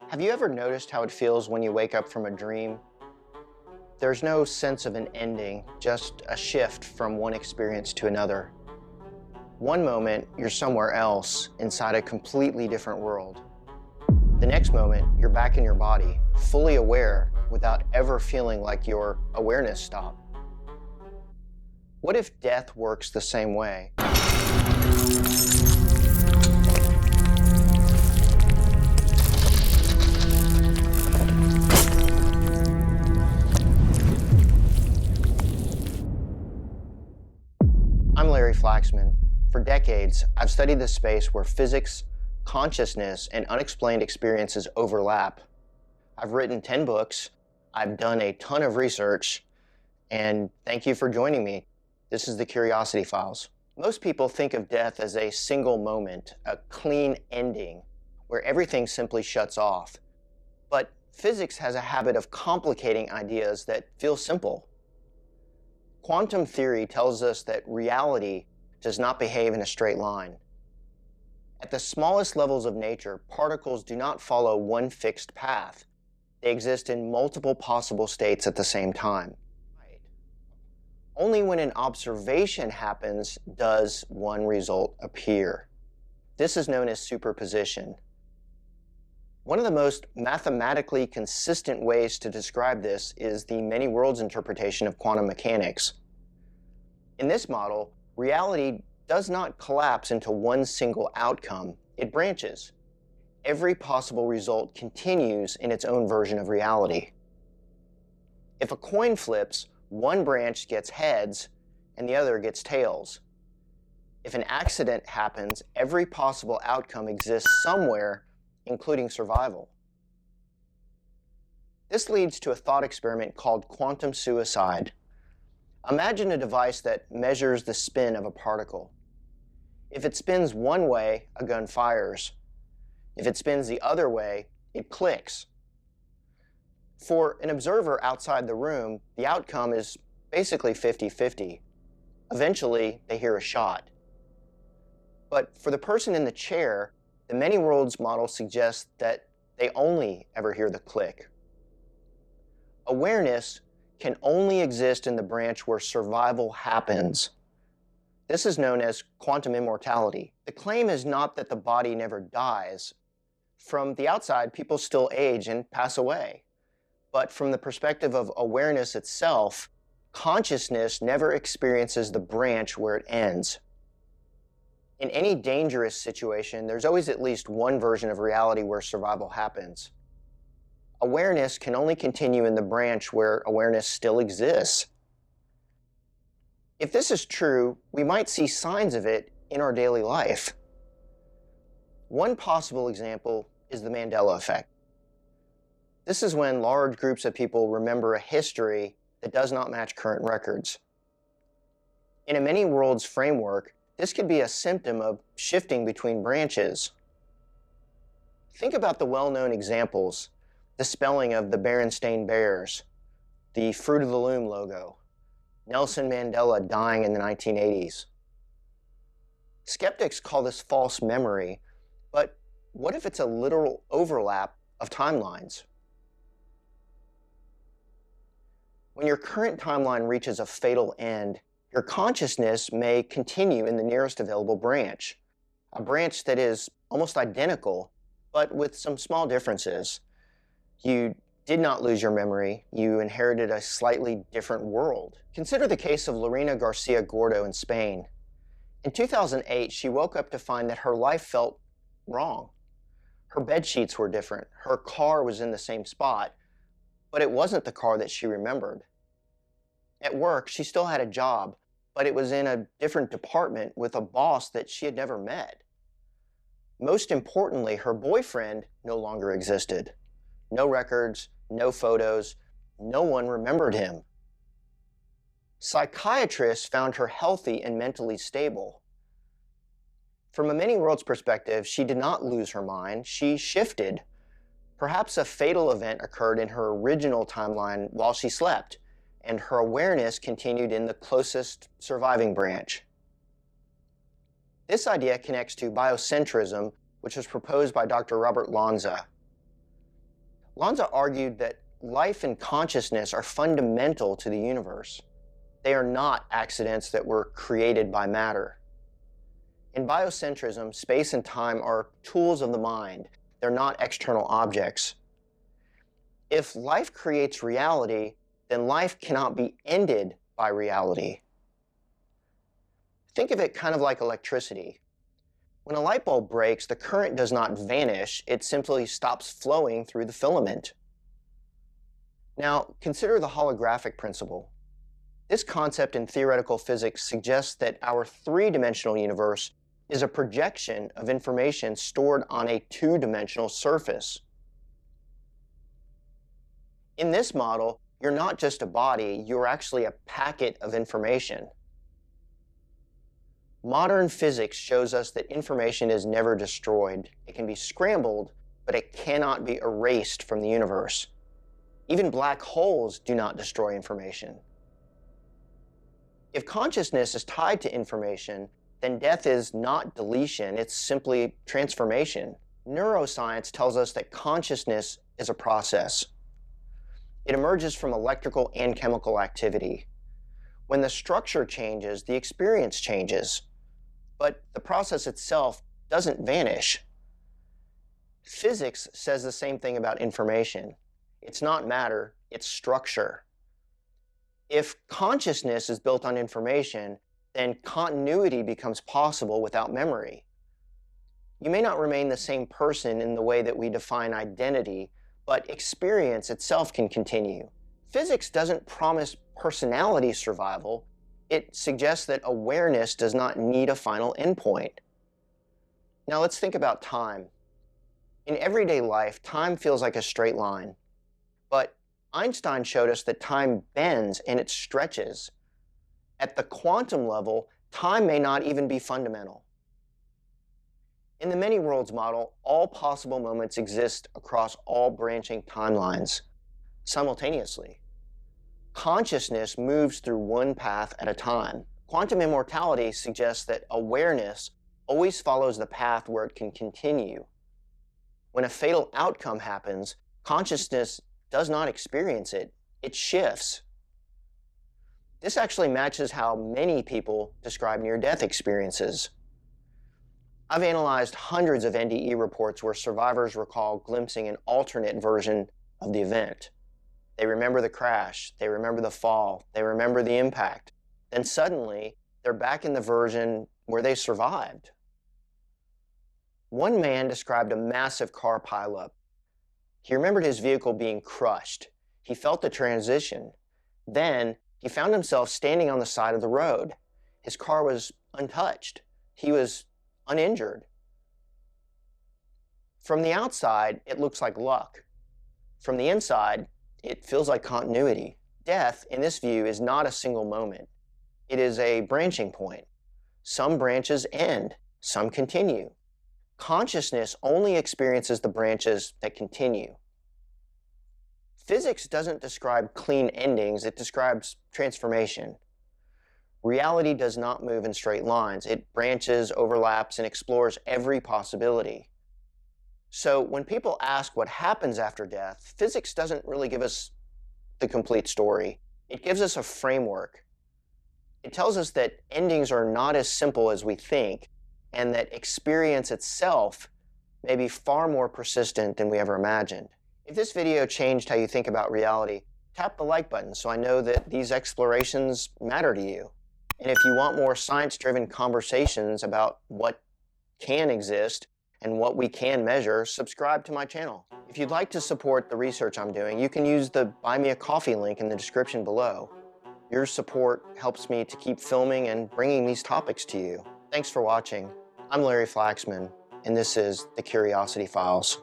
Have you ever noticed how it feels when you wake up from a dream? There's no sense of an ending, just a shift from one experience to another. One moment, you're somewhere else, inside a completely different world. The next moment, you're back in your body, fully aware, without ever feeling like your awareness stopped. What if death works the same way? I'm Larry Flaxman. For decades, I've studied the space where physics, consciousness, and unexplained experiences overlap. I've written 10 books, I've done a ton of research, and thank you for joining me. This is the Curiosity Files. Most people think of death as a single moment, a clean ending, where everything simply shuts off. But physics has a habit of complicating ideas that feel simple. Quantum theory tells us that reality does not behave in a straight line. At the smallest levels of nature, particles do not follow one fixed path. They exist in multiple possible states at the same time. Only when an observation happens does one result appear. This is known as superposition. One of the most mathematically consistent ways to describe this is the many worlds interpretation of quantum mechanics. In this model, reality does not collapse into one single outcome. It branches. Every possible result continues in its own version of reality. If a coin flips, one branch gets heads and the other gets tails. If an accident happens, every possible outcome exists somewhere, including survival. This leads to a thought experiment called quantum suicide. Imagine a device that measures the spin of a particle. If it spins one way, a gun fires. If it spins the other way, it clicks. For an observer outside the room, the outcome is basically 50-50. Eventually, they hear a shot. But for the person in the chair, the many worlds model suggests that they only ever hear the click. Awareness can only exist in the branch where survival happens. This is known as quantum immortality. The claim is not that the body never dies. From the outside, people still age and pass away. But from the perspective of awareness itself, consciousness never experiences the branch where it ends. In any dangerous situation, there's always at least one version of reality where survival happens. Awareness can only continue in the branch where awareness still exists. If this is true, we might see signs of it in our daily life. One possible example is the Mandela Effect. This is when large groups of people remember a history that does not match current records. In a many worlds framework, this could be a symptom of shifting between branches. Think about the well-known examples, the spelling of the Berenstain Bears, the Fruit of the Loom logo, Nelson Mandela dying in the 1980s. Skeptics call this false memory, but what if it's a literal overlap of timelines? When your current timeline reaches a fatal end, your consciousness may continue in the nearest available branch, a branch that is almost identical, but with some small differences. You did not lose your memory, you inherited a slightly different world. Consider the case of Lorena Garcia Gordo in Spain. In 2008, she woke up to find that her life felt wrong. Her bed sheets were different, her car was in the same spot, but it wasn't the car that she remembered. At work, she still had a job, but it was in a different department with a boss that she had never met. Most importantly, her boyfriend no longer existed. No records, no photos, no one remembered him. Psychiatrists found her healthy and mentally stable. From a many worlds perspective, she did not lose her mind, she shifted. Perhaps a fatal event occurred in her original timeline while she slept, and her awareness continued in the closest surviving branch. This idea connects to biocentrism, which was proposed by Dr. Robert Lanza. Lanza argued that life and consciousness are fundamental to the universe. They are not accidents that were created by matter. In biocentrism, space and time are tools of the mind. They're not external objects. If life creates reality, then life cannot be ended by reality. Think of it kind of like electricity. When a light bulb breaks, the current does not vanish, it simply stops flowing through the filament. Now, consider the holographic principle. This concept in theoretical physics suggests that our three-dimensional universe is a projection of information stored on a two-dimensional surface. In this model, you're not just a body, you're actually a packet of information. Modern physics shows us that information is never destroyed. It can be scrambled, but it cannot be erased from the universe. Even black holes do not destroy information. If consciousness is tied to information, then death is not deletion, it's simply transformation. Neuroscience tells us that consciousness is a process. It emerges from electrical and chemical activity. When the structure changes, the experience changes, but the process itself doesn't vanish. Physics says the same thing about information. It's not matter, it's structure. If consciousness is built on information, then continuity becomes possible without memory. You may not remain the same person in the way that we define identity, but experience itself can continue. Physics doesn't promise personality survival. It suggests that awareness does not need a final endpoint. Now let's think about time. In everyday life, time feels like a straight line. But Einstein showed us that time bends and it stretches. At the quantum level, time may not even be fundamental. In the many worlds model, all possible moments exist across all branching timelines simultaneously. Consciousness moves through one path at a time. Quantum immortality suggests that awareness always follows the path where it can continue. When a fatal outcome happens, consciousness does not experience it, it shifts. This actually matches how many people describe near-death experiences. I've analyzed hundreds of NDE reports where survivors recall glimpsing an alternate version of the event. They remember the crash, they remember the fall, they remember the impact. Then suddenly, they're back in the version where they survived. One man described a massive car pileup. He remembered his vehicle being crushed. He felt the transition. Then, he found himself standing on the side of the road. His car was untouched. He was uninjured. From the outside, it looks like luck. From the inside, it feels like continuity. Death, in this view, is not a single moment. It is a branching point. Some branches end, some continue. Consciousness only experiences the branches that continue. Physics doesn't describe clean endings, it describes transformation. Reality does not move in straight lines. It branches, overlaps, and explores every possibility. So when people ask what happens after death, physics doesn't really give us the complete story. It gives us a framework. It tells us that endings are not as simple as we think, and that experience itself may be far more persistent than we ever imagined. If this video changed how you think about reality, tap the like button so I know that these explorations matter to you. And if you want more science-driven conversations about what can exist and what we can measure, subscribe to my channel. If you'd like to support the research I'm doing, you can use the Buy Me a Coffee link in the description below. Your support helps me to keep filming and bringing these topics to you. Thanks for watching. I'm Larry Flaxman, and this is The Curiosity Files.